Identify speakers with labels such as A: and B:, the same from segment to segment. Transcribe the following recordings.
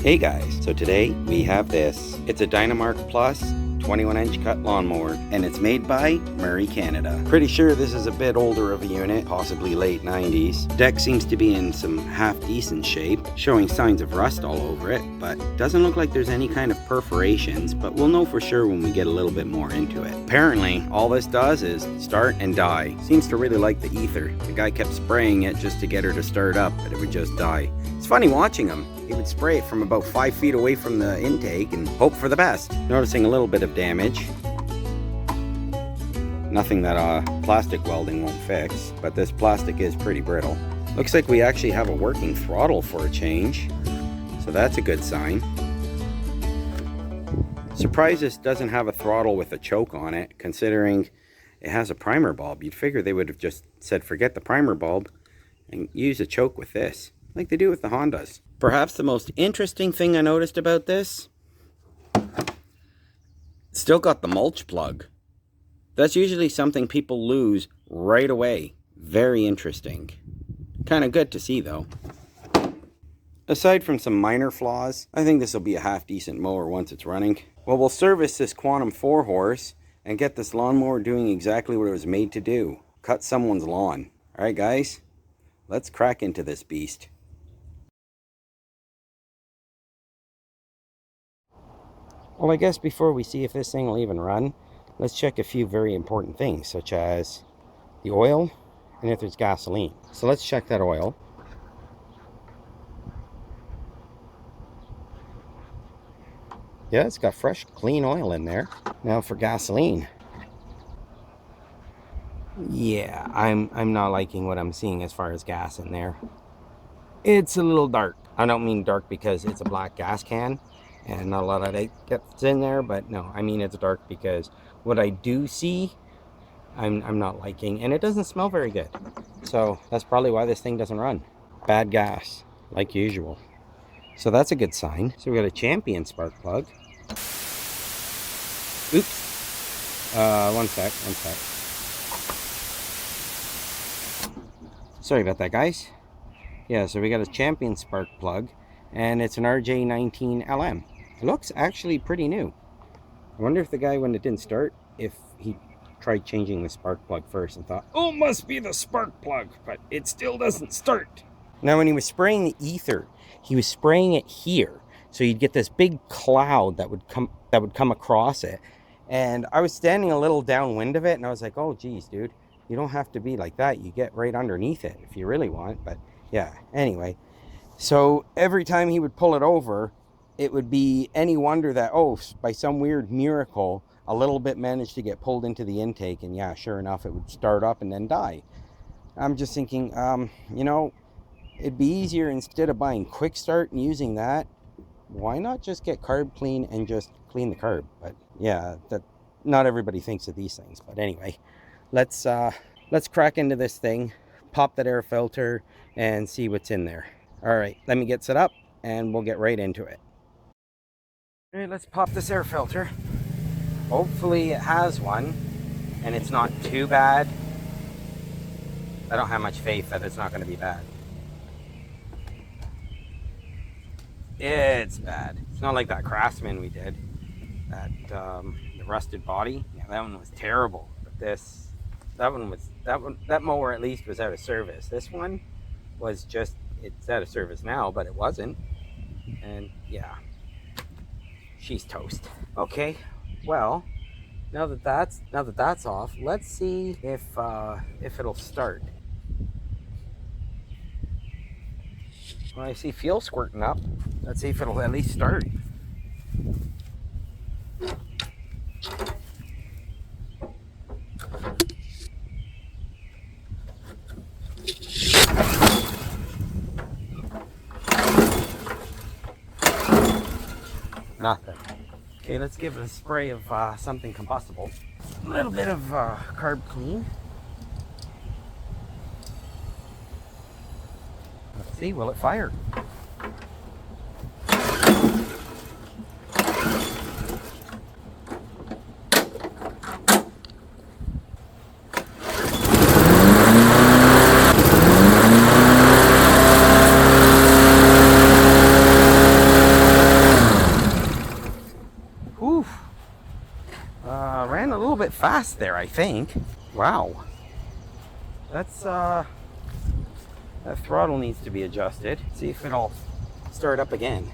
A: Hey guys, so today we have this. It's a Dynamark Plus 21-inch cut lawnmower, and it's made by Murray, Canada. Pretty sure this is a bit older of a unit, possibly late 90s. Deck seems to be in some half-decent shape, showing signs of rust all over it, but doesn't look like there's any kind of perforations, but we'll know for sure when we get a little bit more into it. Apparently, all this does is start and die. Seems to really like the ether. The guy kept spraying it just to get her to start up, but it would just die. It's funny watching him. He would spray it from about 5 feet away from the intake and hope for the best. Noticing a little bit of damage. Nothing that plastic welding won't fix, but this plastic is pretty brittle. Looks like we actually have a working throttle for a change, so that's a good sign. Surprised this doesn't have a throttle with a choke on it, considering it has a primer bulb. You'd figure they would have just said forget the primer bulb and use a choke with this, like they do with the Hondas. Perhaps the most interesting thing I noticed about this, still got the mulch plug. That's usually something people lose right away. Very interesting. Kind of good to see though. Aside from some minor flaws, I think this will be a half-decent mower once it's running. Well, we'll service this Quantum 4-horse and get this lawnmower doing exactly what it was made to do. Cut someone's lawn. Alright guys, let's crack into this beast. Well, I guess before we see if this thing will even run, let's check a few very important things, such as the oil and if there's gasoline. So let's check that oil. Yeah, it's got fresh, clean oil in there. Now for gasoline. Yeah, I'm not liking what I'm seeing as far as gas in there. It's a little dark. I don't mean dark because it's a black gas can and not a lot of it gets in there, but no, I mean it's dark because what I do see, I'm not liking, and it doesn't smell very good. So that's probably why this thing doesn't run. Bad gas, like usual. So that's a good sign. So we got a Champion spark plug. Oops. One sec. Sorry about that, guys. Yeah, so we got a Champion spark plug, and it's an RJ19LM. It looks actually pretty new. I wonder if the guy, when it didn't start, if he tried changing the spark plug first and thought, oh, must be the spark plug, but it still doesn't start. Now, when he was spraying the ether, he was spraying it here, so you'd get this big cloud that would come across it. And I was standing a little downwind of it, and I was like, oh, geez, dude, you don't have to be like that. You get right underneath it if you really want. But yeah, anyway. So every time he would pull it over, it would be any wonder that, oh, by some weird miracle, a little bit managed to get pulled into the intake, and yeah, sure enough, it would start up and then die. I'm just thinking, you know, it'd be easier instead of buying Quick Start and using that, why not just get Carb Clean and just clean the carb? But yeah, that not everybody thinks of these things. But anyway, let's crack into this thing, pop that air filter, and see what's in there. All right, let me get set up, and we'll get right into it. All right, let's pop this air filter. Hopefully it has one, and it's not too bad. I don't have much faith that it's not going to be bad. It's bad. It's not like that Craftsman we did. The rusted body. Yeah, that one was terrible. But that mower at least was out of service. This one was just, it's out of service now, but it wasn't. And yeah, she's toast. Okay, well, now that that's off, let's see if it'll start. Well, I see fuel squirting up. Let's see if it'll at least start. Nothing. Okay, let's give it a spray of something combustible. A little bit of Carb Clean. Let's see, will it fire? Ran a little bit fast there, I think. Wow. That's, that throttle needs to be adjusted. See if it'll start up again.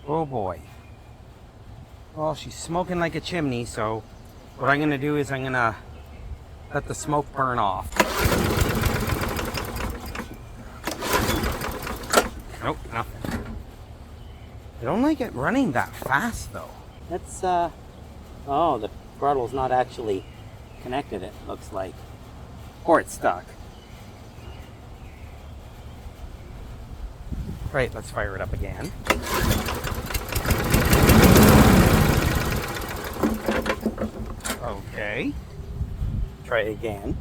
A: Oh boy. Well, she's smoking like a chimney, so what I'm gonna do is I'm gonna let the smoke burn off. Nope, nothing. I don't like it running that fast though. That's oh, the throttle's not actually connected, it looks like. Or it's stuck. Right, let's fire it up again. Okay. Try it again.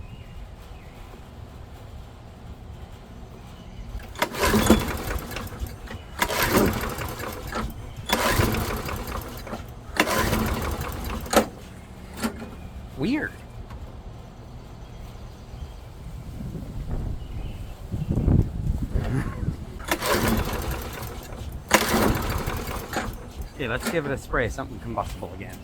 A: Weird. Okay, let's give it a spray, something combustible again.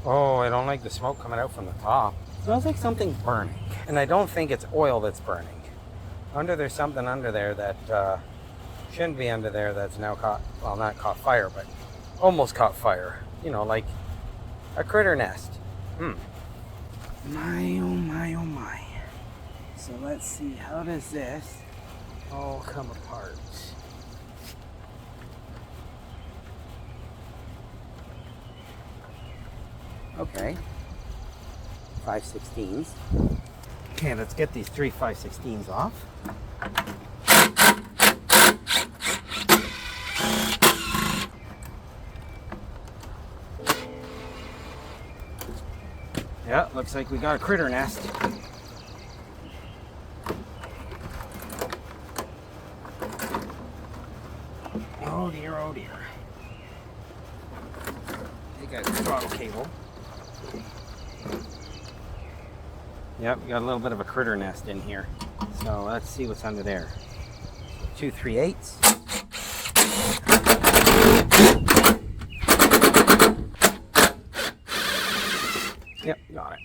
A: Oh, I don't like the smoke coming out from the top. It smells like something's burning. And I don't think it's oil that's burning. There's something under there that shouldn't be under there that's now caught, well, not caught fire, but almost caught fire. You know, like a critter nest. My, oh my, oh my. So let's see, how does this all come apart? Okay, 5/16. Okay, let's get these 3 5/16s off. Yeah, looks like we got a critter nest. Oh dear, oh dear. Take out the throttle cable. Yep, we got a little bit of a critter nest in here. So let's see what's under there. 2 3/8. Yep, got it.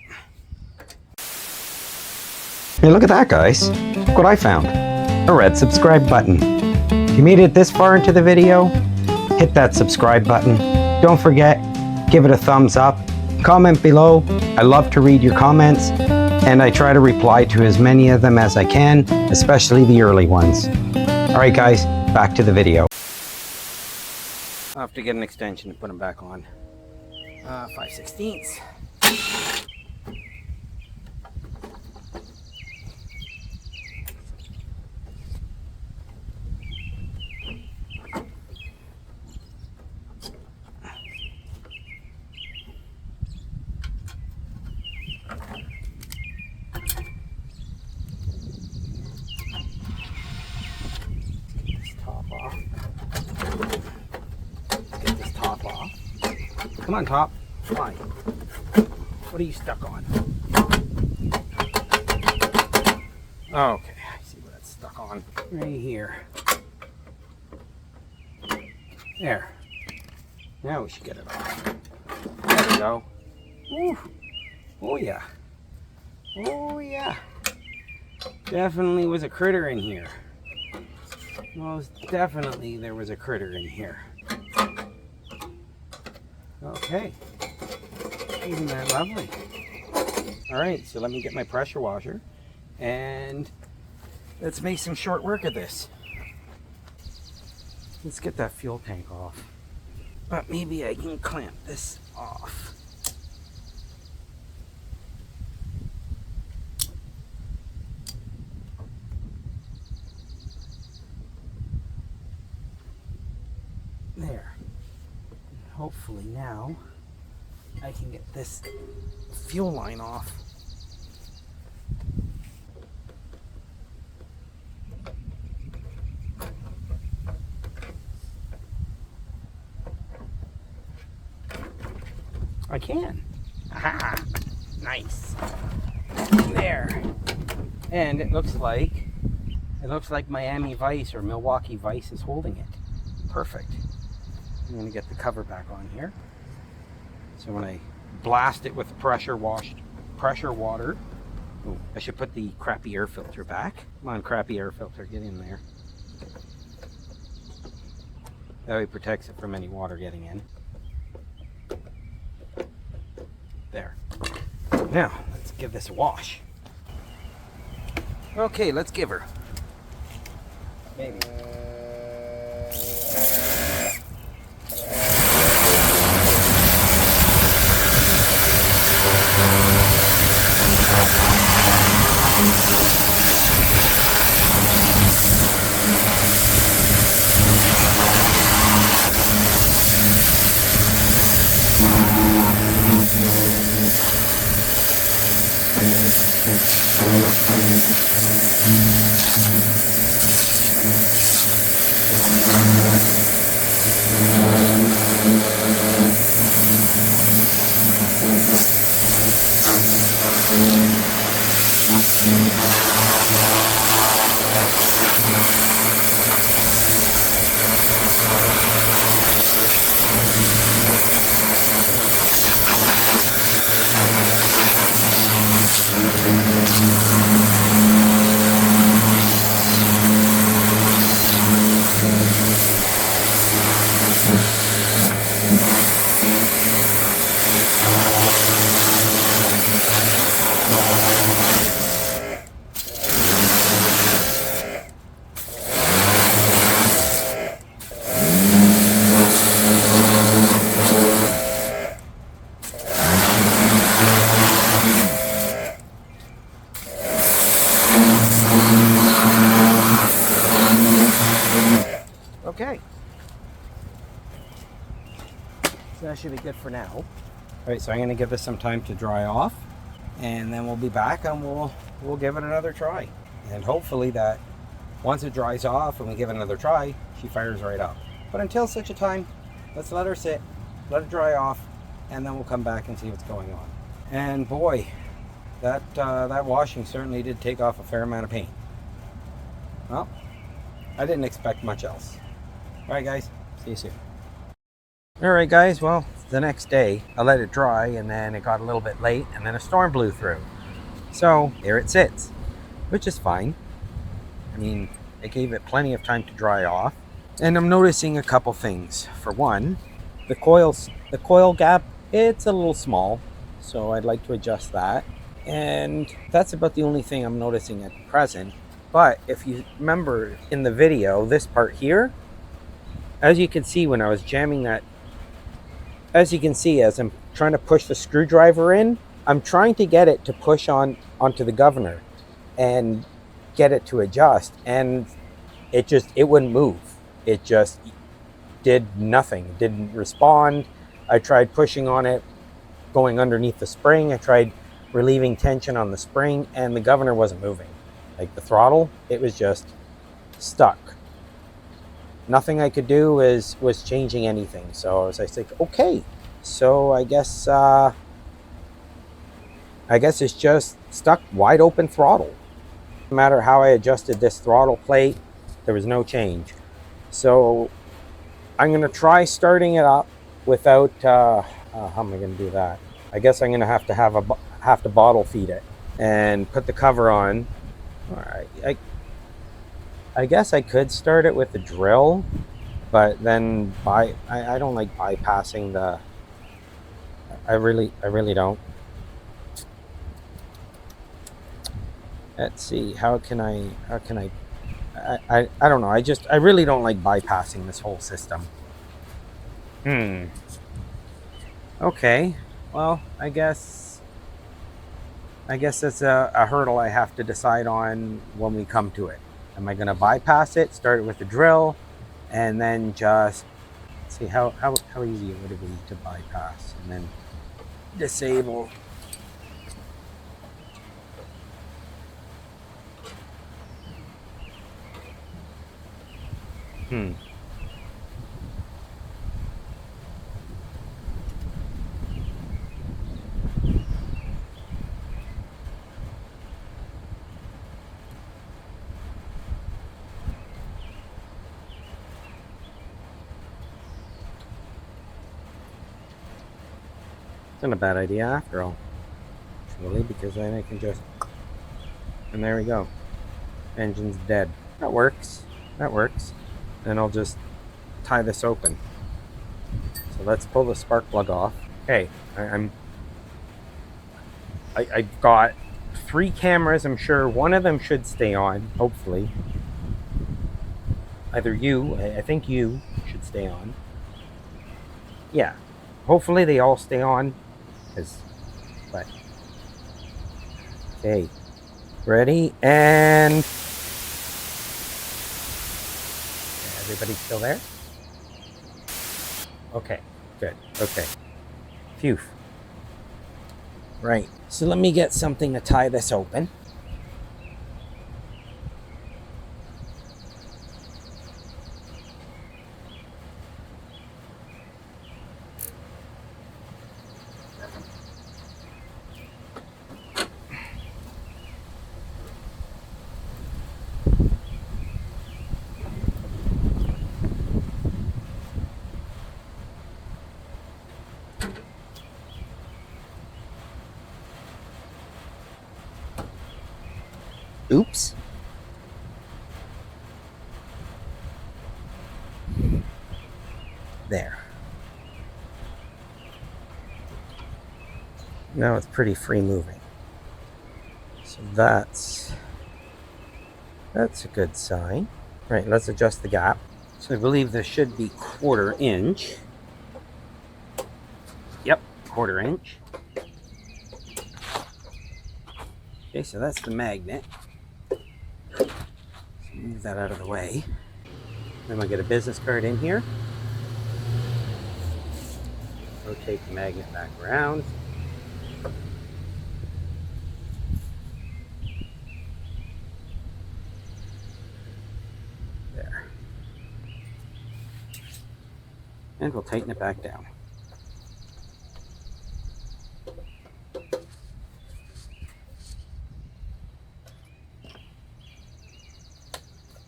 A: Hey, look at that, guys. Look what I found. A red subscribe button. If you made it this far into the video, hit that subscribe button. Don't forget, give it a thumbs up Comment below. I love to read your comments, and I try to reply to as many of them as I can, especially the early ones. All right, guys, back to the video. I'll have to get an extension to put them back on. 5/16. Come on, Top. Fine. What are you stuck on? Okay, I see what it's stuck on. Right here. There. Now we should get it off. There we go. Ooh. Oh yeah. Oh yeah. Definitely was a critter in here. Most definitely there was a critter in here. Okay, isn't that lovely? All right, so let me get my pressure washer and let's make some short work of this. Let's get that fuel tank off. But maybe I can clamp this off. There. Hopefully now I can get this fuel line off. I can. Aha! Nice. There. And it looks like Miami Vice or Milwaukee Vice is holding it. Perfect. I'm going to get the cover back on here. So when I blast it with pressure water, oh, I should put the crappy air filter back. Come on, crappy air filter, get in there. That way it protects it from any water getting in. There. Now, let's give this a wash. Okay, let's give her. Maybe. Okay. So that should be good for now. All right, so I'm going to give this some time to dry off, and then we'll be back and we'll give it another try. And hopefully that once it dries off and we give it another try, she fires right up. But until such a time, let's let her sit, let it dry off, and then we'll come back and see what's going on. And boy, that washing certainly did take off a fair amount of paint. Well, I didn't expect much else. All right, guys, see you soon. All right, guys, well, the next day I let it dry, and then it got a little bit late, and then a storm blew through. So there it sits, which is fine. I mean, I gave it plenty of time to dry off, and I'm noticing a couple things. For one, the coil gap, it's a little small. so I'd like to adjust that. And that's about the only thing I'm noticing at present. But if you remember in the video, this part here, as you can see when I was jamming that, as you can see, as I'm trying to push the screwdriver in, I'm trying to get it to push onto the governor and get it to adjust, and it wouldn't move. It just did nothing. It didn't respond. I tried pushing on it, going underneath the spring. I tried relieving tension on the spring, and the governor wasn't moving. Like the throttle, it was just stuck. Nothing I could do was changing anything. So I was like, okay, so I guess it's just stuck wide open throttle. No matter how I adjusted this throttle plate, there was no change. So I'm going to try starting it up without, how am I going to do that? I guess I'm going to have to bottle feed it and put the cover on. All right. I guess I could start it with the drill, but then I don't like bypassing the, I really don't. Let's see, how can I don't know. I really don't like bypassing this whole system. Okay, well, I guess that's a hurdle I have to decide on when we come to it. Am I going to bypass it, start it with the drill, and then just see how easy would it be to bypass and then disable? It's not a bad idea after all, really, because then I can just, and there we go. Engine's dead. That works. Then I'll just tie this open. So let's pull the spark plug off. Okay, I've got 3 cameras. I'm sure one of them should stay on, hopefully. Either I think you should stay on. Yeah, hopefully they all stay on. But okay, ready, and everybody still there? Okay, good. Okay, phew. Right, so let me get something to tie this open. Oops. There. Now it's pretty free moving. So that's a good sign. Right, let's adjust the gap. So I believe this should be 1/4 inch. Yep, 1/4 inch. Okay, so that's the magnet. So move that out of the way. Then we'll get a business card in here. Rotate the magnet back around. There. And we'll tighten it back down.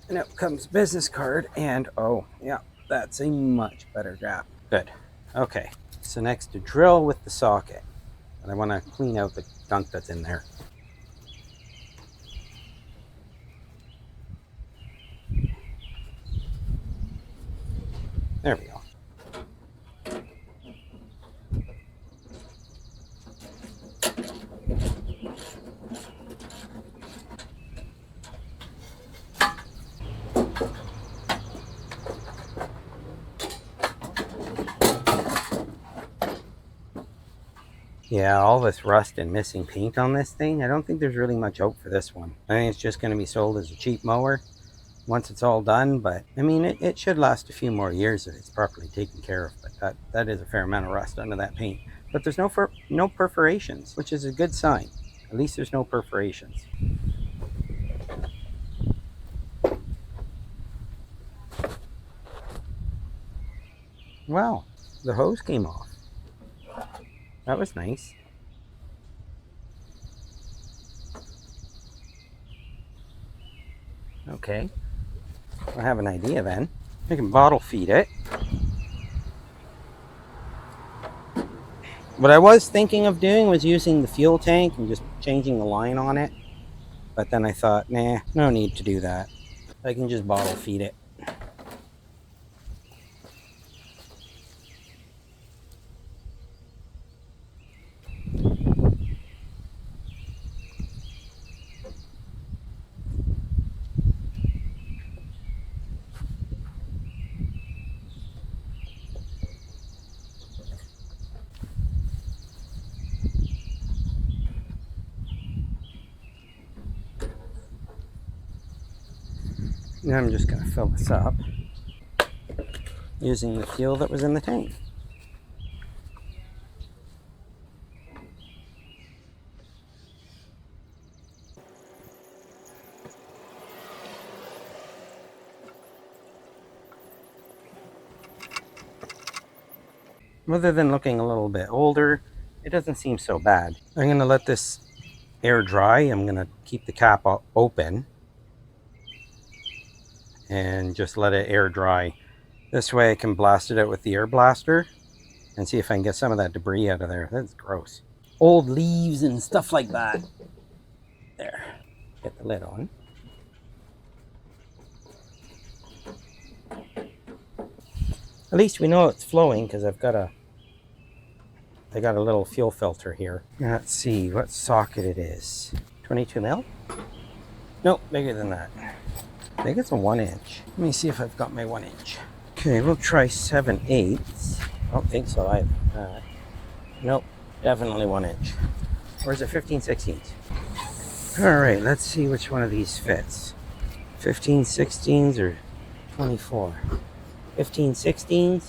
A: And out comes business card, and oh yeah, that's a much better gap. Good. Okay, so next to drill with the socket. And I want to clean out the gunk that's in there. There we go. Yeah, all this rust and missing paint on this thing, I don't think there's really much hope for this one. I think it's just going to be sold as a cheap mower once it's all done, but I mean, it should last a few more years if it's properly taken care of, but that is a fair amount of rust under that paint. But there's no perforations, which is a good sign. At least there's no perforations. Wow, the hose came off. That was nice. Okay, I have an idea then. I can bottle feed it. What I was thinking of doing was using the fuel tank and just changing the line on it. But then I thought, nah, no need to do that. I can just bottle feed it. Now I'm just going to fill this up using the fuel that was in the tank. Other than looking a little bit older, it doesn't seem so bad. I'm going to let this air dry. I'm going to keep the cap open and just let it air dry. This way I can blast it out with the air blaster and see if I can get some of that debris out of there. That's gross. Old leaves and stuff like that. There. Get the lid on. At least we know it's flowing because I got a little fuel filter here. Let's see what socket it is. 22 mil? Nope, bigger than that. I think it's a 1 inch. Let me see if I've got my 1 inch. Okay, we'll try 7/8. I don't think so either. Nope, definitely 1 inch. Or is it 15/16? Alright, let's see which one of these fits. 15/16 or 24? 15/16.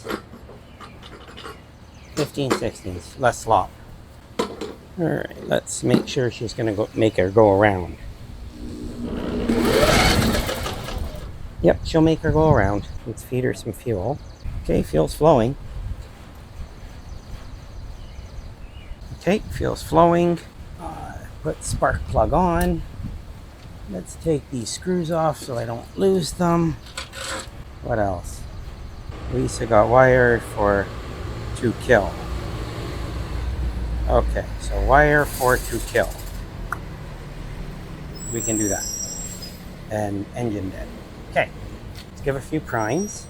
A: 15/16. Less slop. Alright, let's make sure she's going to make her go around. Yep, she'll make her go around. Let's feed her some fuel. Okay, fuel's flowing. Okay, fuel's flowing. Put spark plug on. Let's take these screws off so I don't lose them. What else? Lisa got wire for to kill. Okay, so wire for to kill. We can do that. And engine dead. Okay, let's give a few primes.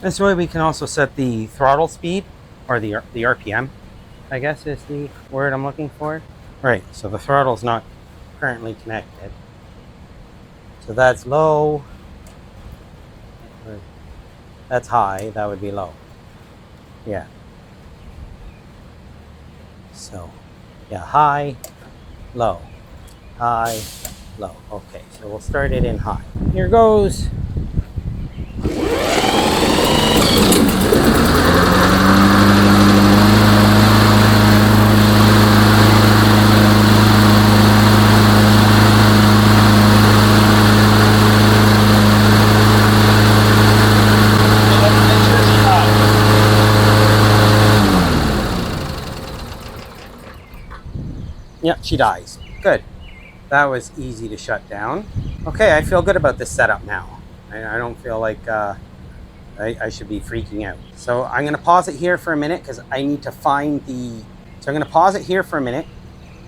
A: This way we can also set the throttle speed, or the RPM, I guess is the word I'm looking for. Right, so the throttle's not currently connected. So that's low. That's high, that would be low. Yeah. So, yeah, high, low, high, low. Okay, so we'll start it in high. Here goes. Yep, she dies. Good. That was easy to shut down. Okay, I feel good about this setup now. I don't feel like I should be freaking out. So I'm going to pause it here for a minute because I need to find the... So I'm going to pause it here for a minute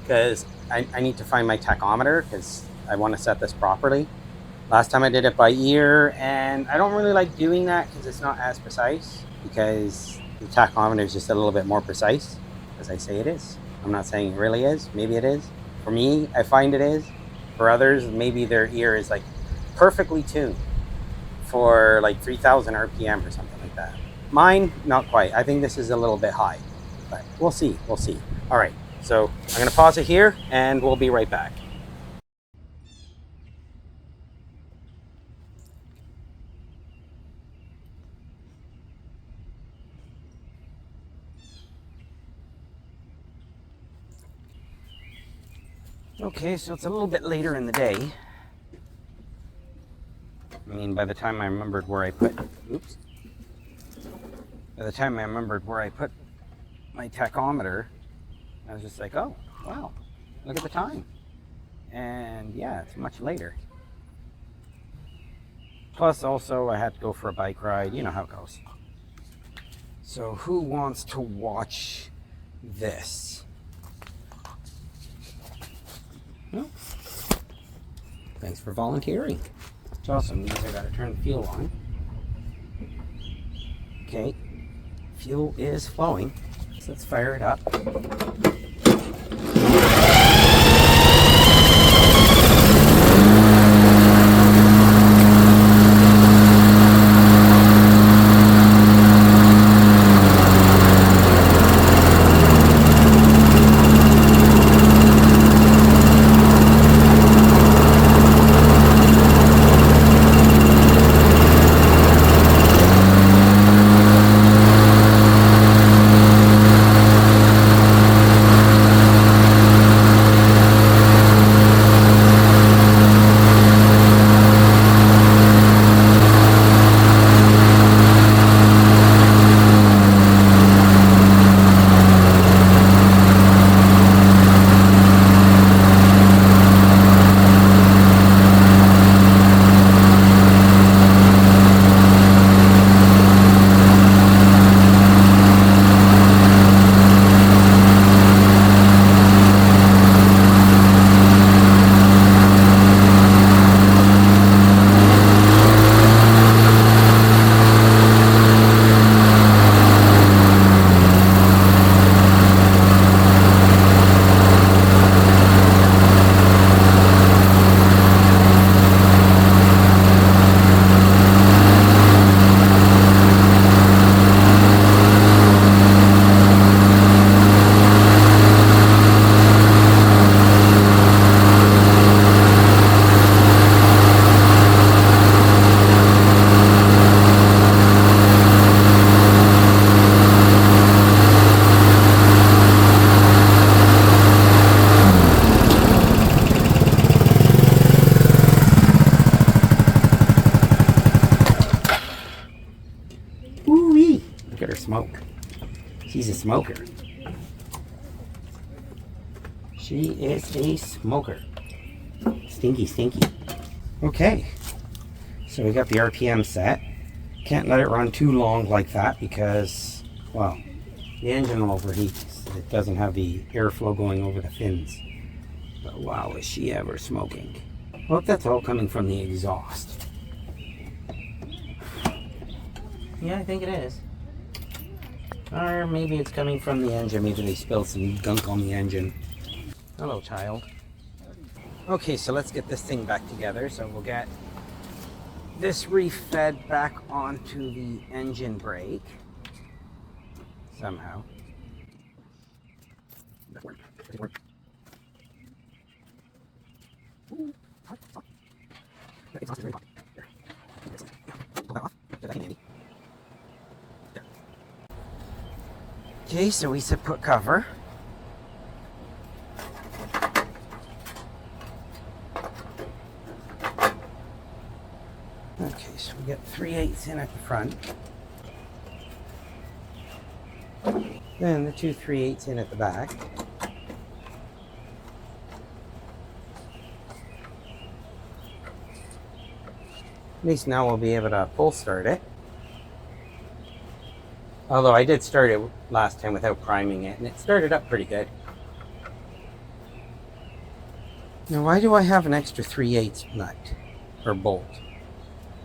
A: because I need to find my tachometer because I want to set this properly. Last time I did it by ear, and I don't really like doing that because it's not as precise, because the tachometer is just a little bit more precise, as I say it is. I'm not saying it really is. Maybe it is. For me, I find it is. For others, maybe their ear is like perfectly tuned for like 3,000 RPM or something like that. Mine, not quite. I think this is a little bit high, but we'll see. We'll see. All right, so I'm going to pause it here and we'll be right back. Okay, so it's a little bit later in the day. I mean, by the time I remembered where I put, by the time I remembered where I put my tachometer, I was just like, oh, wow, look at the time. And yeah, it's much later. Plus also I had to go for a bike ride, you know how it goes. So who wants to watch this? Well, thanks for volunteering. Which also means I gotta turn the fuel on. Okay, fuel is flowing, so let's fire it up. Smoke. She's a smoker. She is a smoker. Stinky, stinky. Okay, so we got the RPM set. Can't let it run too long like that because, well, the engine will overheat. It doesn't have the airflow going over the fins. But wow, is she ever smoking. I hope that's all coming from the exhaust. Yeah, I think it is. Or maybe it's coming from the engine. Maybe they spilled some gunk on the engine. Hello, child. Okay, so let's get this thing back together. So we'll get this refed back onto the engine brake. Somehow. Okay, so we said put cover. Okay, so we got 3/8 in at the front. Then the 2 3/8 in at the back. At least now we'll be able to pull start it. Although I did start it last time without priming it, and it started up pretty good. Now why do I have an extra 3/8 nut or bolt?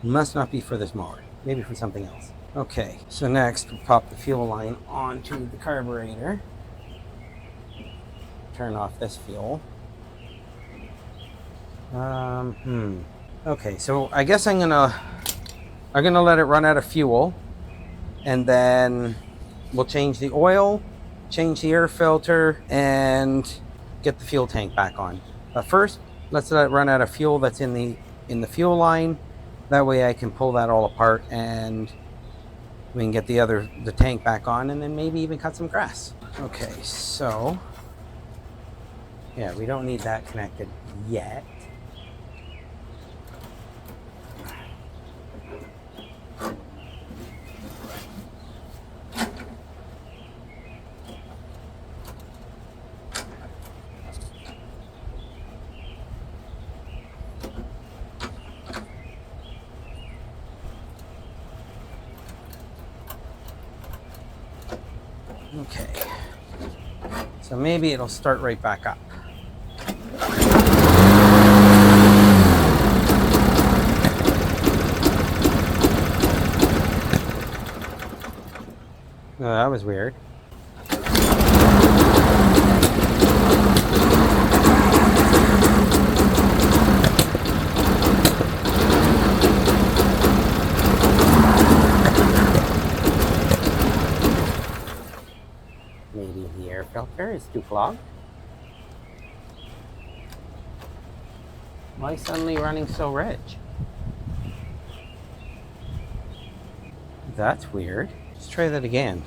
A: It must not be for this mower, maybe for something else. Okay, so next we'll pop the fuel line onto the carburetor. Turn off this fuel. Okay, so I guess I'm gonna I'm gonna let it run out of fuel, and then we'll change the oil, change the air filter, and get the fuel tank back on. But first, let's let it run out of fuel that's in the fuel line. That way I can pull that all apart and we can get the tank back on, and then maybe even cut some grass. Okay, so yeah, we don't need that connected yet. Okay, so maybe it'll start right back up. Oh, that was weird. Maybe the air filter is too clogged. Why suddenly running so rich? That's weird. Let's try that again.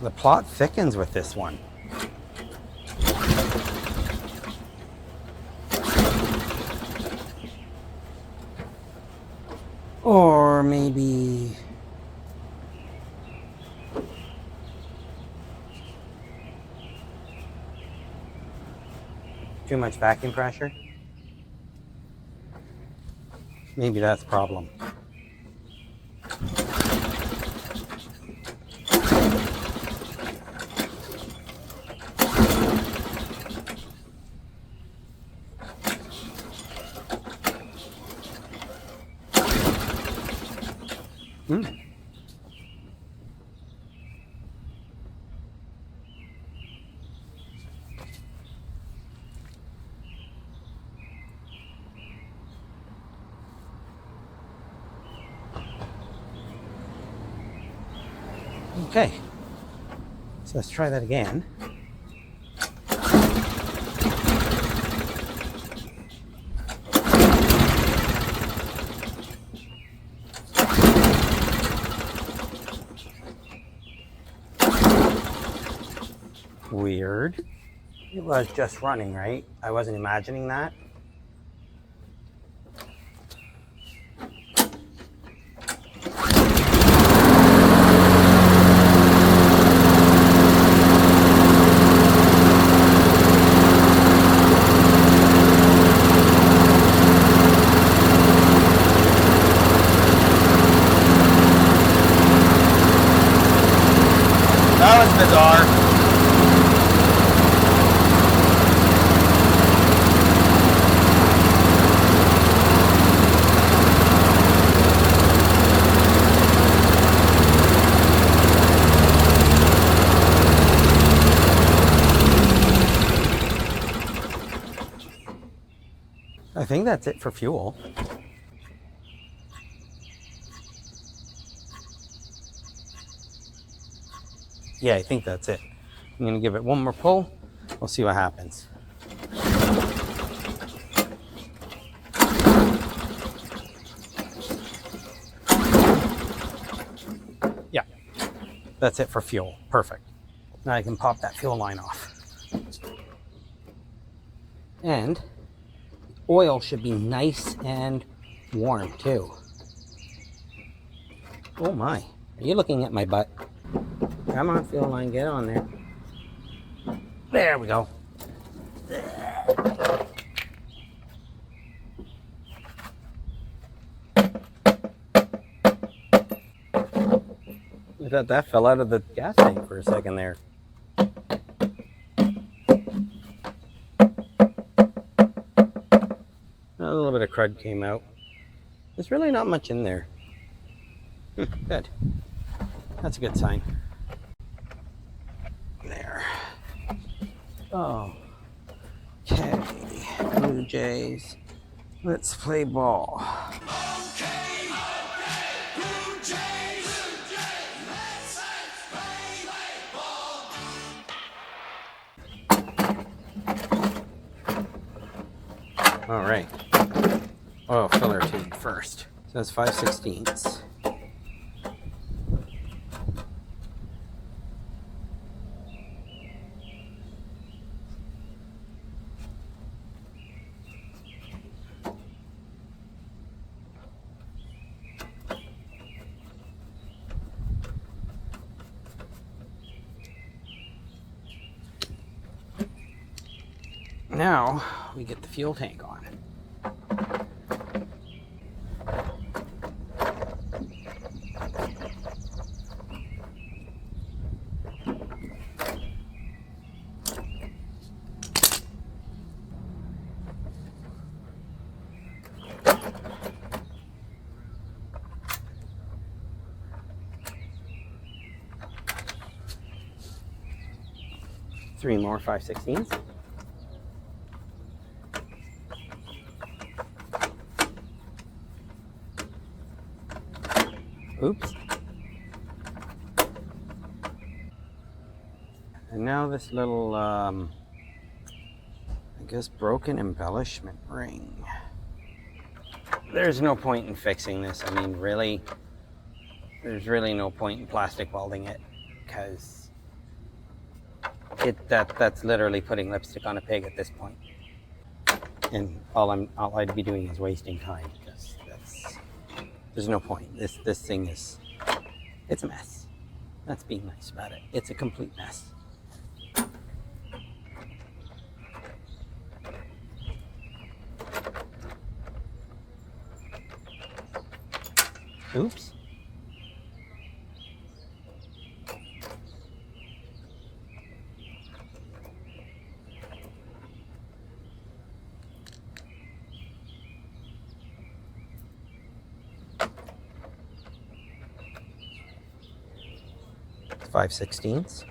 A: The plot thickens with this one. Or maybe too much vacuum pressure. Maybe that's the problem. Okay, so let's try that again. Weird. It was just running, right? I wasn't imagining that. That was bizarre. I think that's it for fuel. Yeah, I think that's it. I'm gonna give it one more pull. We'll see what happens. Yeah, that's it for fuel. Perfect. Now I can pop that fuel line off. And oil should be nice and warm too. Oh my, are you looking at my butt? Come on, fuel line, get on there. There we go. I thought that fell out of the gas tank for a second there. A little bit of crud came out. There's really not much in there. Good. That's a good sign. There. Oh. Okay. Blue Jays. Let's play ball.
B: Okay, Blue Jays, let's play ball.
A: All right. Oil filler tube first. So that's 5/16. Now we get the fuel tank on. Three more 5/16. Oops. And now this little, I guess, broken embellishment ring. There's no point in fixing this. I mean, really, there's really no point in plastic welding it, because that's literally putting lipstick on a pig at this point. And all I'd be doing is wasting time, because there's no point. This thing is, it's a mess. That's being nice about it. It's a complete mess. Oops. It's 5/16.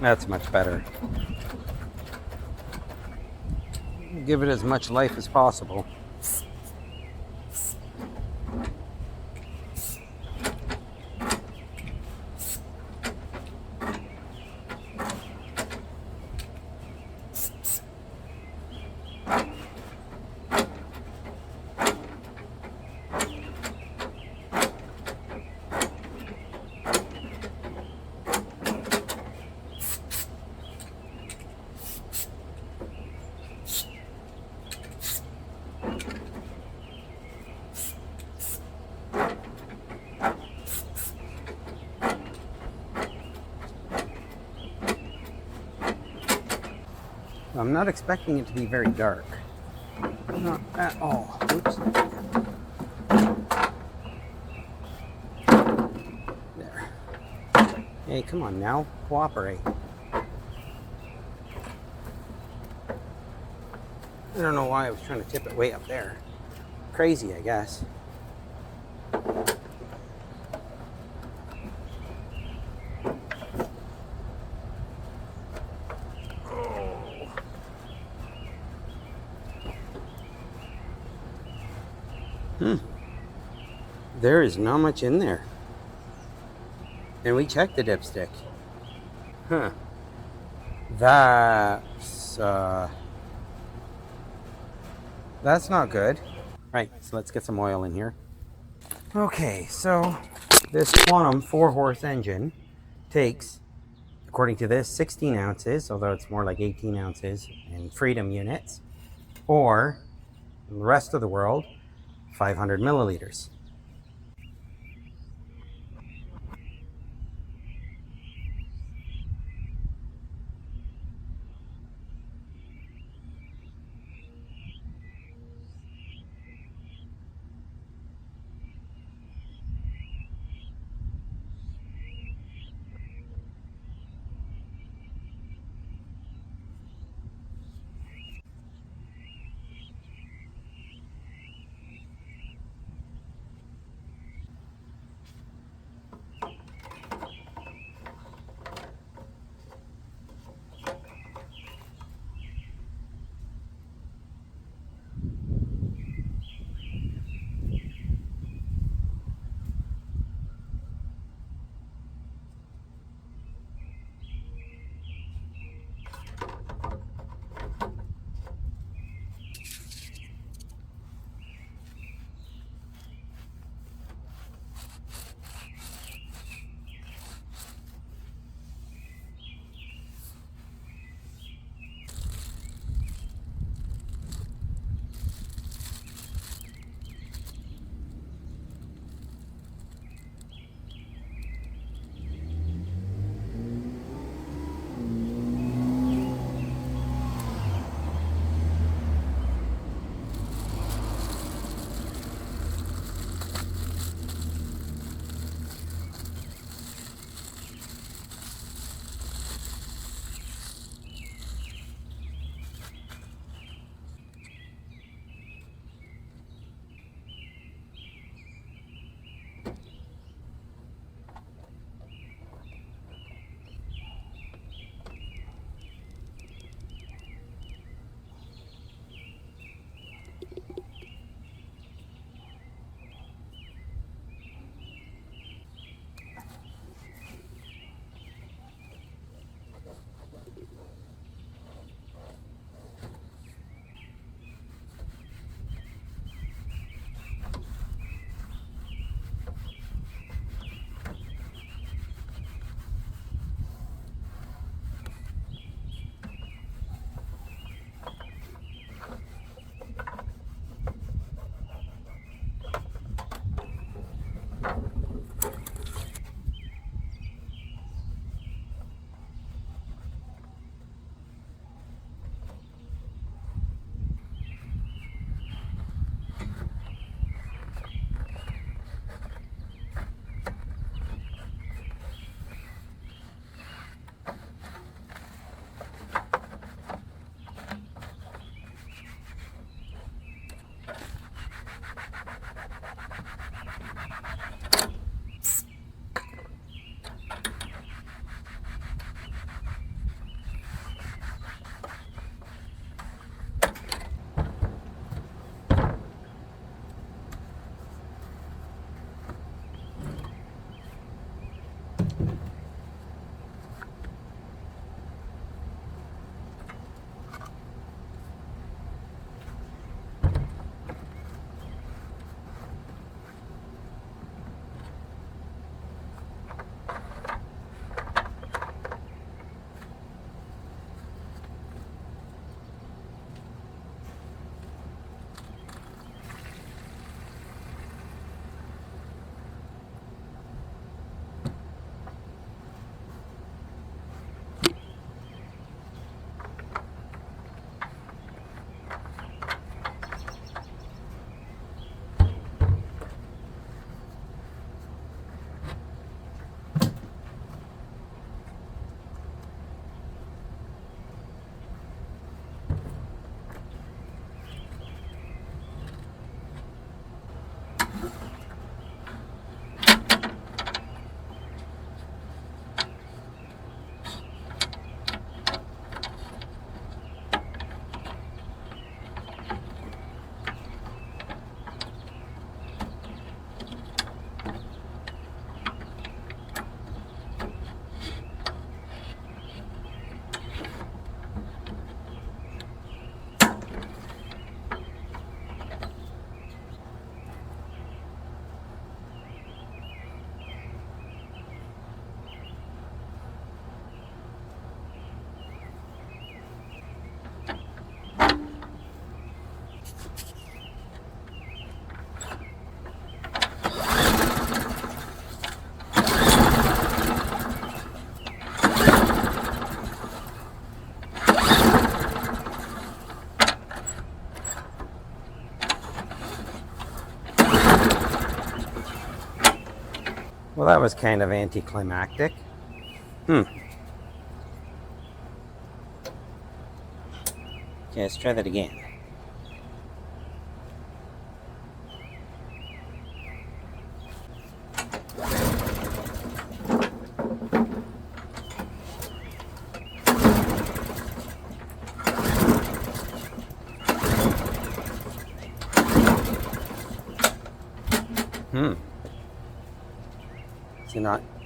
A: That's much better. Give it as much life as possible. I'm not expecting it to be very dark. Not at all. Oops. There. Hey, come on now. Cooperate. I don't know why I was trying to tip it way up there. Crazy, I guess. There is not much in there. And we checked the dipstick. Huh. That's not good. Right, so let's get some oil in here. Okay, so this Quantum 4-horse engine takes, according to this, 16 ounces, although it's more like 18 ounces in Freedom units, or in the rest of the world, 500 milliliters. Well, that was kind of anticlimactic. Okay, let's try that again.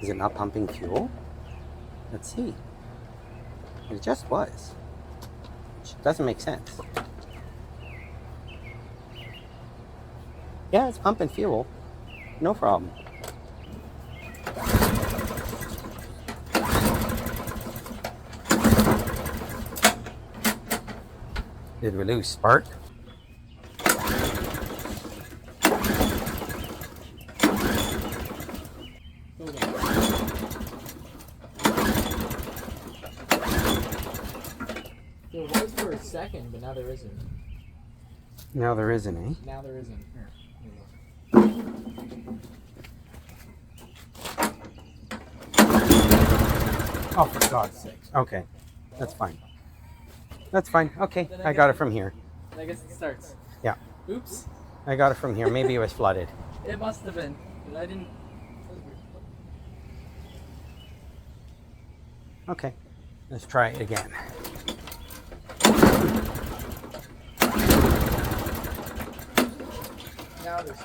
A: Is it not pumping fuel? Let's see. It just was. Which doesn't make sense. Yeah, it's pumping fuel. No problem. Did we lose spark?
C: There was for a second, but now there isn't.
A: Now there isn't, eh?
C: Now there isn't. Here you
A: Oh, for God's sakes. Okay, that's fine. That's fine. Okay, I got it from here.
C: go. I guess it starts.
A: Yeah,
C: Oops.
A: I got it from here. Maybe it was flooded.
C: It must have been. I didn't.
A: Okay, let's try it again.
C: Now there's.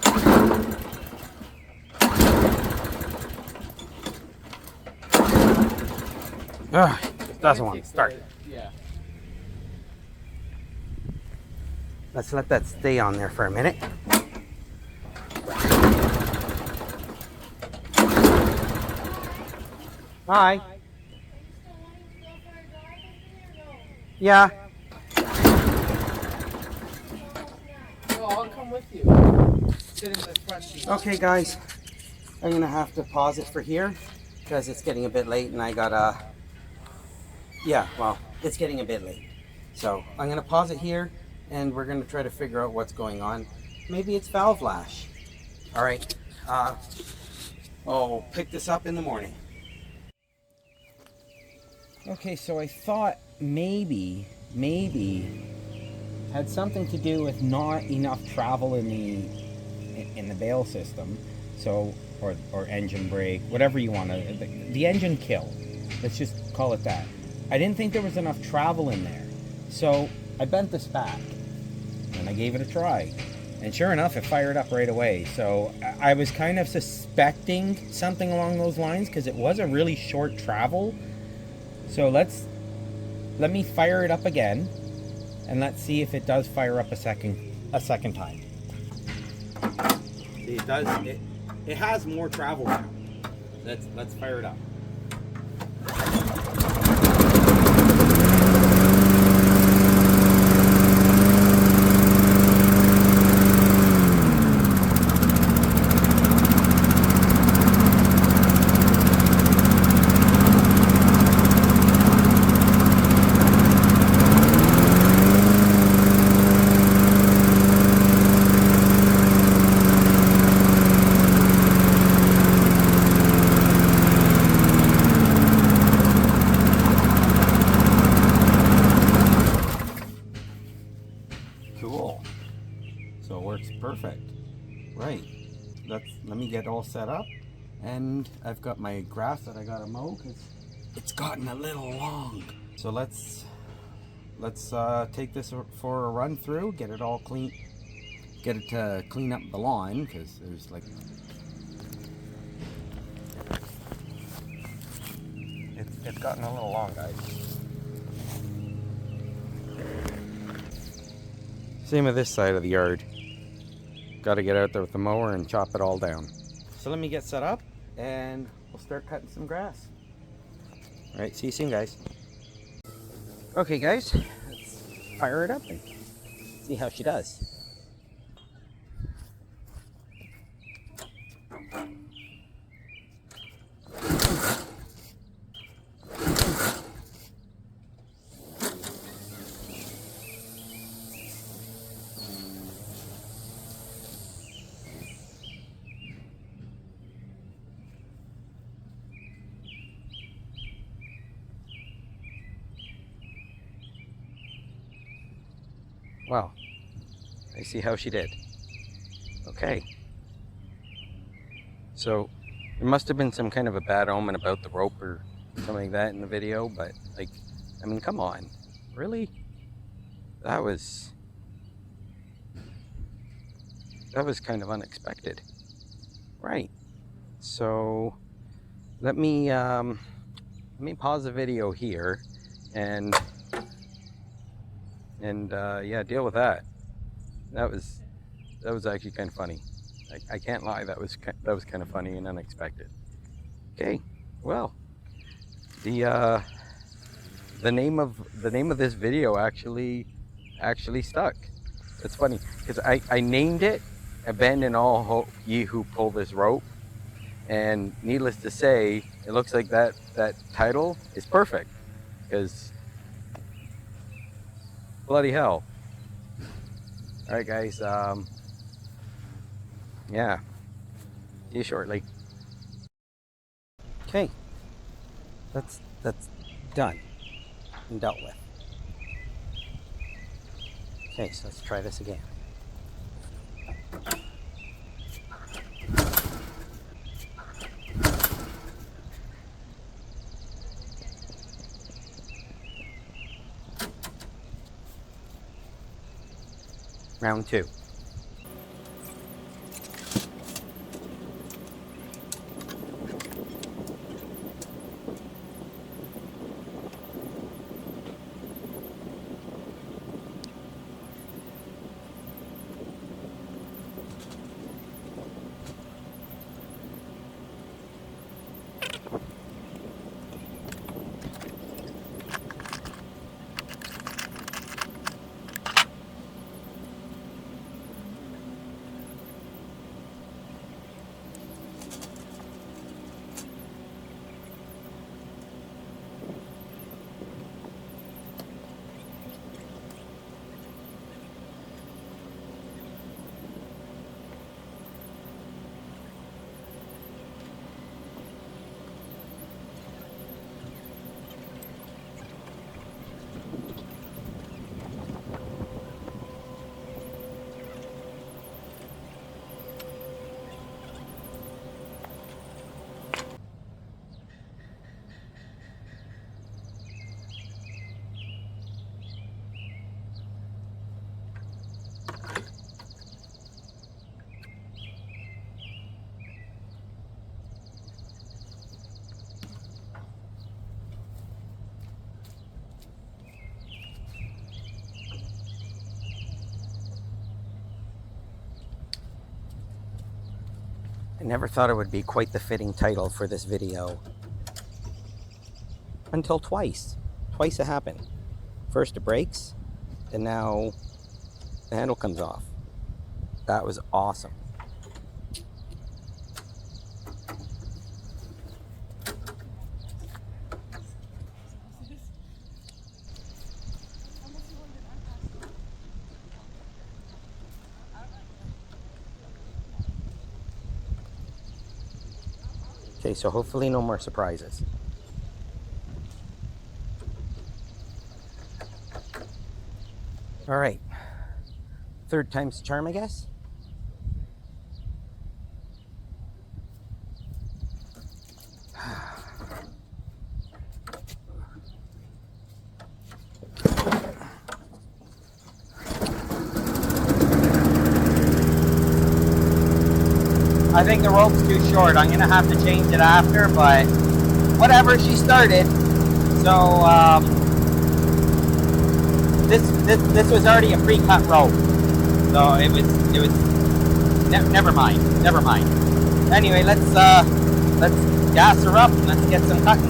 A: Ugh, it doesn't want to start.
C: Yeah.
A: Let's let that stay on there for a minute. Hi. Yeah.
C: Oh, I'll come with you. Sit in the front seat.
A: Okay, guys. I'm gonna have to pause it for here because it's getting a bit late, and I gotta. Yeah, well, it's getting a bit late, so I'm gonna pause it here, and we're gonna try to figure out what's going on. Maybe it's valve lash. All right. I'll pick this up in the morning. Okay, so I thought maybe had something to do with not enough travel in the bail system, so or engine brake, whatever you want to, the engine kill. Let's just call it that. I didn't think there was enough travel in there, so I bent this back and I gave it a try, and sure enough, it fired up right away. So I was kind of suspecting something along those lines because it was a really short travel. So let me fire it up again, and let's see if it does fire up a second time. See, it does. It has more travel now. Let's fire it up. Perfect. Right. Let me get all set up, and I've got my grass that I gotta mow because it's gotten a little long. So let's take this for a run through, get it all clean, get it to clean up the lawn because there's like it's gotten a little long, guys. Same with this side of the yard. Got to get out there with the mower and chop it all down. So let me get set up and we'll start cutting some grass. All right, see you soon, guys. Okay, guys, let's fire it up and see how she does. Well, I see how she did. Okay. So there must have been some kind of a bad omen about the rope or something like that in the video, but like, I mean, come on. Really? That was kind of unexpected. Right. So let me pause the video here and yeah, deal with that. That was actually kind of funny. I can't lie, that was kind of funny and unexpected. Okay, well, the name of this video actually stuck. It's funny because I named it "Abandon all hope, ye who pull this rope," and needless to say, it looks like that title is perfect because bloody hell. All right, guys. Yeah. See you shortly. Okay. That's done and dealt with. Okay, so let's try this again. Round 2. I never thought it would be quite the fitting title for this video. Until twice. Twice it happened. First it breaks, and now the handle comes off. That was awesome. Okay, so hopefully no more surprises. All right, third time's the charm, I guess. I think the rope's too short. I'm gonna have to change it after, but whatever, she started. So this was already a pre-cut rope. So it was never mind. Anyway, let's gas her up and let's get some cutting.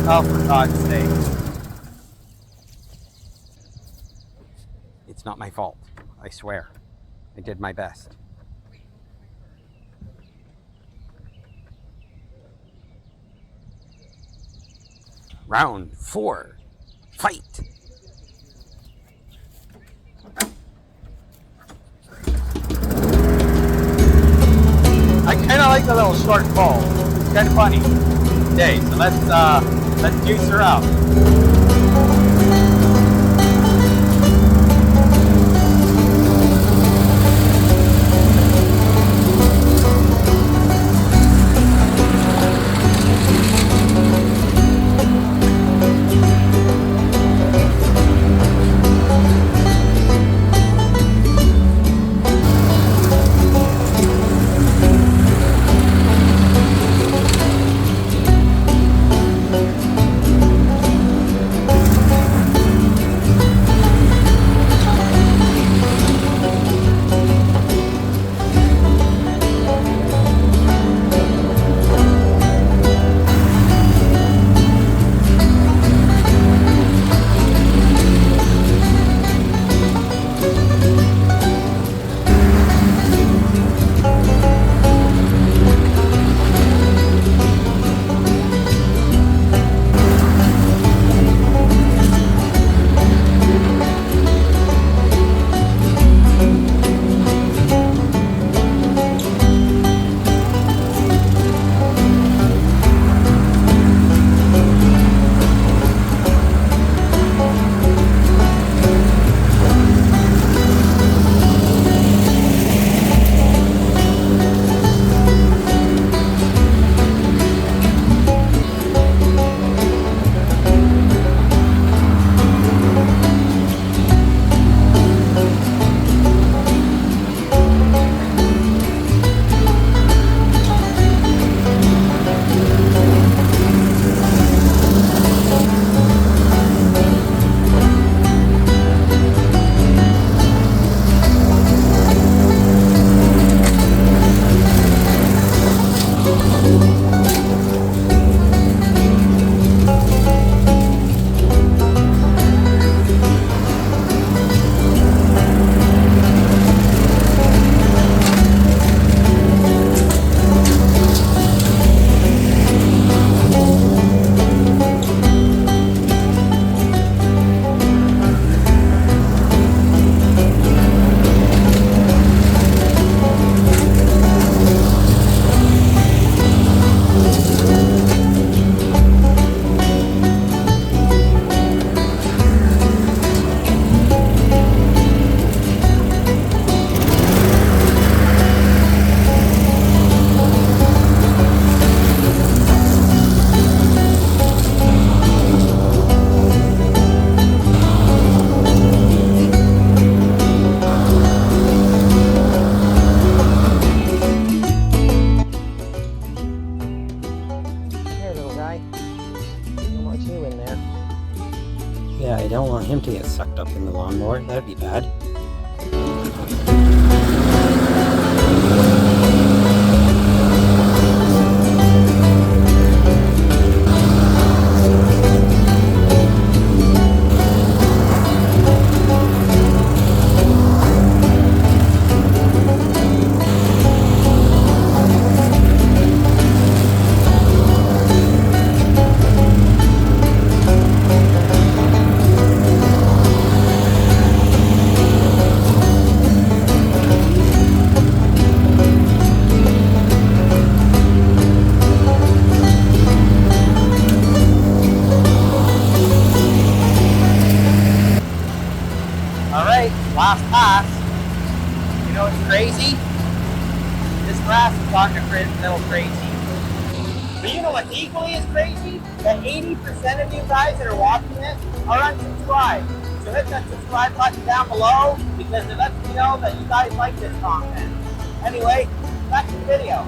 A: Oh, for God's sake. It's not my fault, I swear. I did my best. Round 4. Fight! I kind of like the little short pull. It's kind of funny. Okay, so let's juice her up. Yeah, I don't want him to get sucked up in the lawnmower. That'd be bad.
D: Last pass. You know what's crazy? This grass is starting to get a little crazy. But you know what's equally as crazy? That 80% of you guys that are watching this are unsubscribed. So hit that subscribe button down below because it lets me know that you guys like this content. Anyway, back to the video.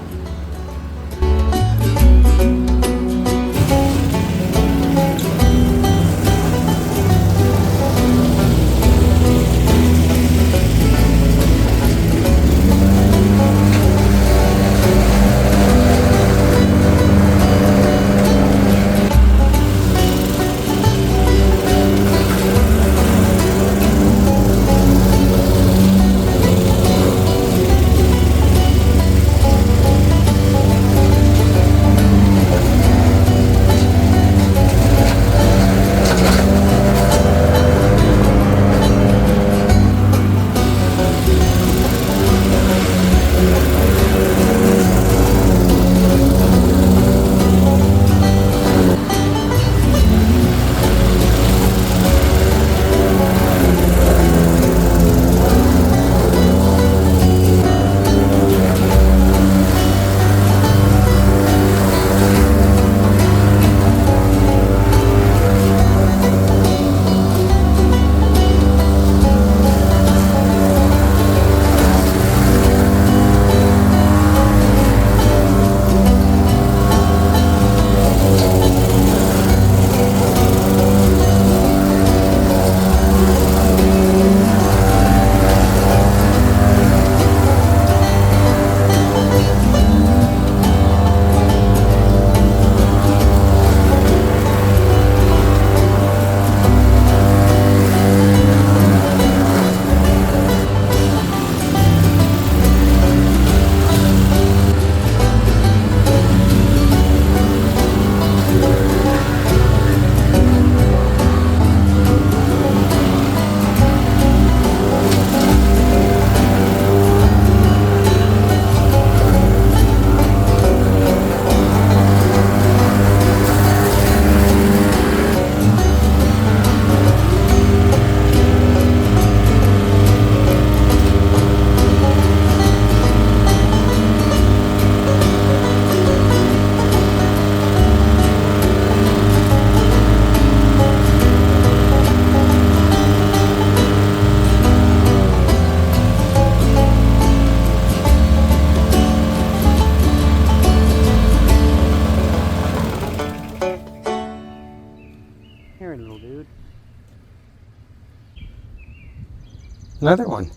A: Another one.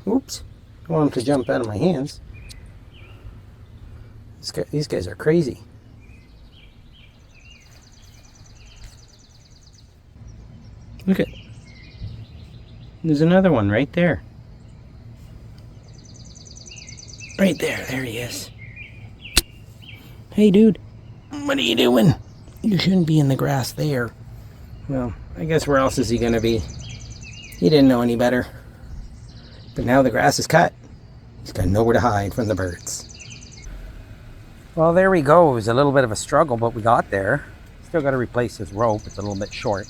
A: Oops. I want him to jump out of my hands. These guys are crazy. Look at. There's another one right there. Right there. There he is. Hey, dude. What are you doing? You shouldn't be in the grass there. Well, I guess where else is he going to be? He didn't know any better. But now the grass is cut. He's got nowhere to hide from the birds. Well, there we go. It was a little bit of a struggle, but we got there. Still got to replace his rope. It's a little bit short.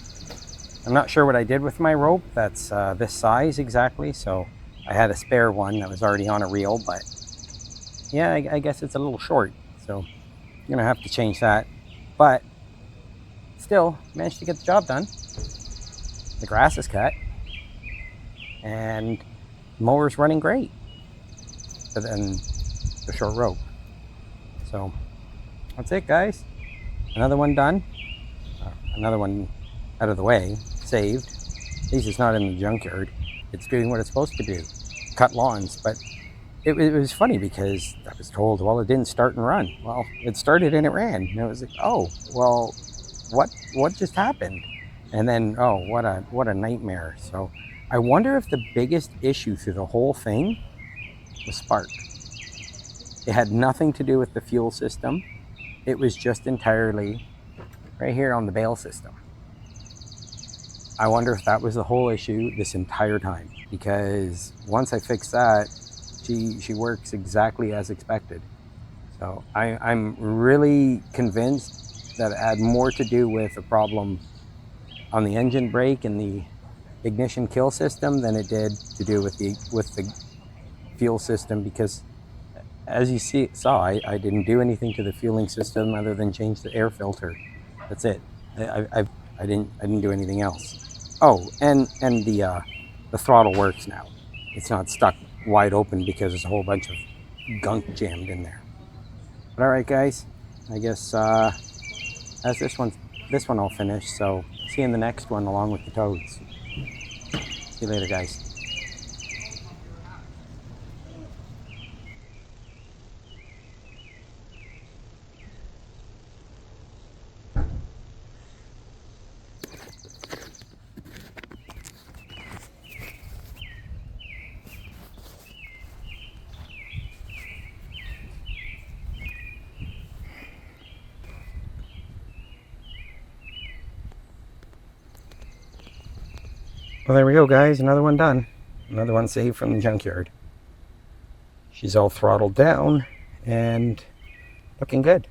A: I'm not sure what I did with my rope. That's this size exactly. So I had a spare one that was already on a reel, but yeah, I guess it's a little short. So I'm going to have to change that. But still managed to get the job done. The grass is cut. And the mower's running great. But then the short rope. So that's it, guys. Another one done. Another one out of the way, saved. At least it's not in the junkyard. It's doing what it's supposed to do, cut lawns. But it was funny because I was told, well, it didn't start and run. Well, it started and it ran. And it was like, oh, well, what just happened? And then, oh, what a nightmare. So I wonder if the biggest issue through the whole thing was spark. It had nothing to do with the fuel system. It was just entirely right here on the bail system. I wonder if that was the whole issue this entire time, because once I fix that, she works exactly as expected. So I'm really convinced that it had more to do with a problem on the engine brake and the ignition kill system than it did to do with the fuel system, because as you saw, I didn't do anything to the fueling system other than change the air filter. That's it. I didn't do anything else. Oh, and the throttle works now. It's not stuck wide open because there's a whole bunch of gunk jammed in there. But all right, guys, I guess as this one all finished. So see you in the next one along with the toads. See you later, guys. Well, there we go, guys. Another one done. Another one saved from the junkyard. She's all throttled down and looking good.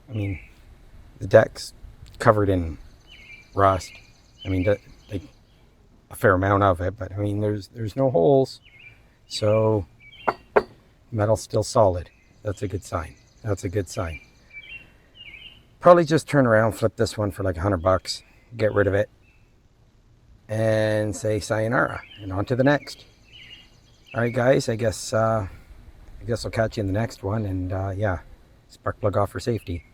A: I mean, the deck's covered in rust. I mean, like a fair amount of it, but I mean, there's no holes, so metal's still solid. That's a good sign. That's a good sign. Probably just turn around, flip this one for like $100, get rid of it, and say sayonara and on to the next. All right, guys, I guess I'll catch you in the next one. And yeah, spark plug off for safety.